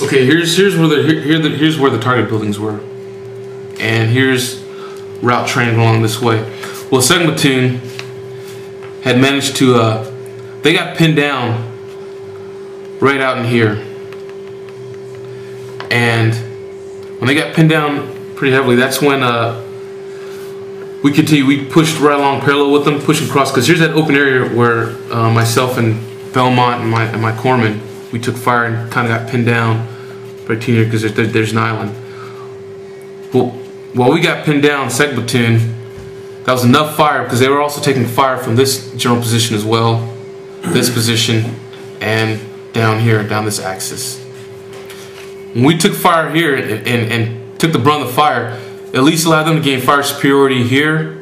Okay, here's where the target buildings were, and here's route train along this way. Well, second platoon had managed to they got pinned down right out in here, and when they got pinned down pretty heavily, that's when we pushed right along parallel with them, pushing across, because here's that open area where myself and Belmont and my corpsman, we took fire and kind of got pinned down right here because there's an island. Well, while we got pinned down, second platoon, that was enough fire because they were also taking fire from this general position as well, this position, and down here, down this axis. When we took fire here and took the brunt of the fire, at least allowed them to gain fire superiority here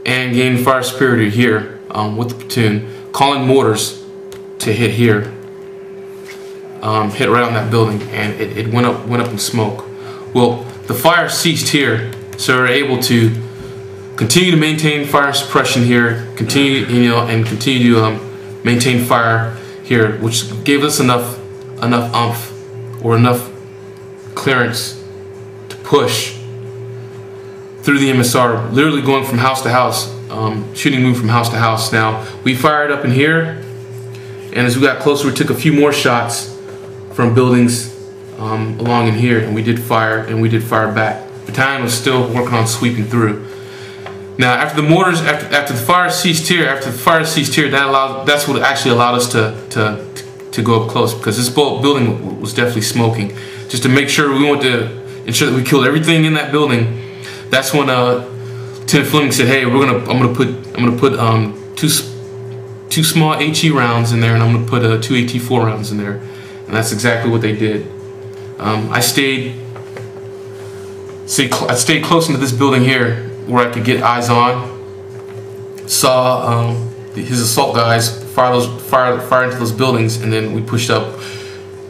and gain fire superiority here with the platoon, calling mortars to hit here, hit right on that building, and it went up in smoke. Well, the fire ceased here, so we were able to continue to maintain fire suppression here, continue to maintain fire here, which gave us enough oomph or enough clearance to push through the MSR, literally going from house to house, shooting move from house to house. Now, we fired up in here, and as we got closer, we took a few more shots from buildings along in here, and we did fire back. The battalion was still working on sweeping through. Now, after the mortars, after the fire ceased here, that's what actually allowed us to go up close, because this building was definitely smoking. Just to make sure, we wanted to ensure that we killed everything in that building. That's when Lieutenant Fleming said, "Hey, I'm gonna put two small HE rounds in there, and I'm gonna put two AT4 rounds in there." And that's exactly what they did. I stayed close into this building here where I could get eyes on. Saw his assault guys fire into those buildings, and then we pushed up.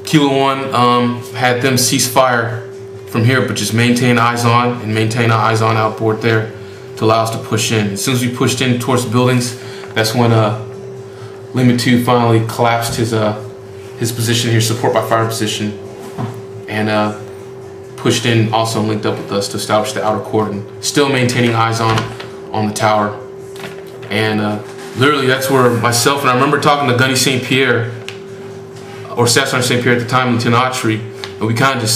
Kilo 1 had them cease fire from here, but just maintain eyes on and maintain our eyes on outboard there to allow us to push in. As soon as we pushed in towards the buildings, that's when Lima 2 finally collapsed his position here, support by fire position, and pushed in also and linked up with us to establish the outer cordon, still maintaining eyes on the tower. And literally that's where myself, and I remember talking to Gunny St. Pierre, or Staff Sergeant St. Pierre at the time, Lieutenant Autry, and we kind of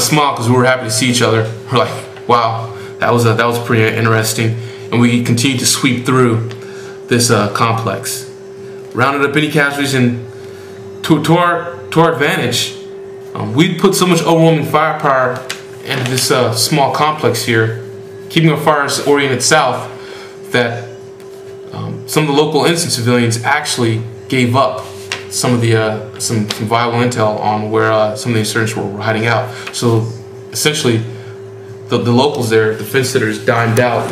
smiled because we were happy to see each other. We're like, wow, that was pretty interesting. And we continued to sweep through this complex, rounded up any casualties, and to our advantage, we put so much overwhelming firepower into this small complex here, keeping our fires oriented south, that some of the local innocent civilians actually gave up some of the some viable intel on where some of the insurgents were hiding out. So essentially, the locals there, the fence sitters, dimed out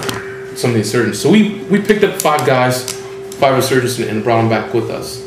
some of the insurgents. So we picked up 5 guys, 5 insurgents, and brought them back with us.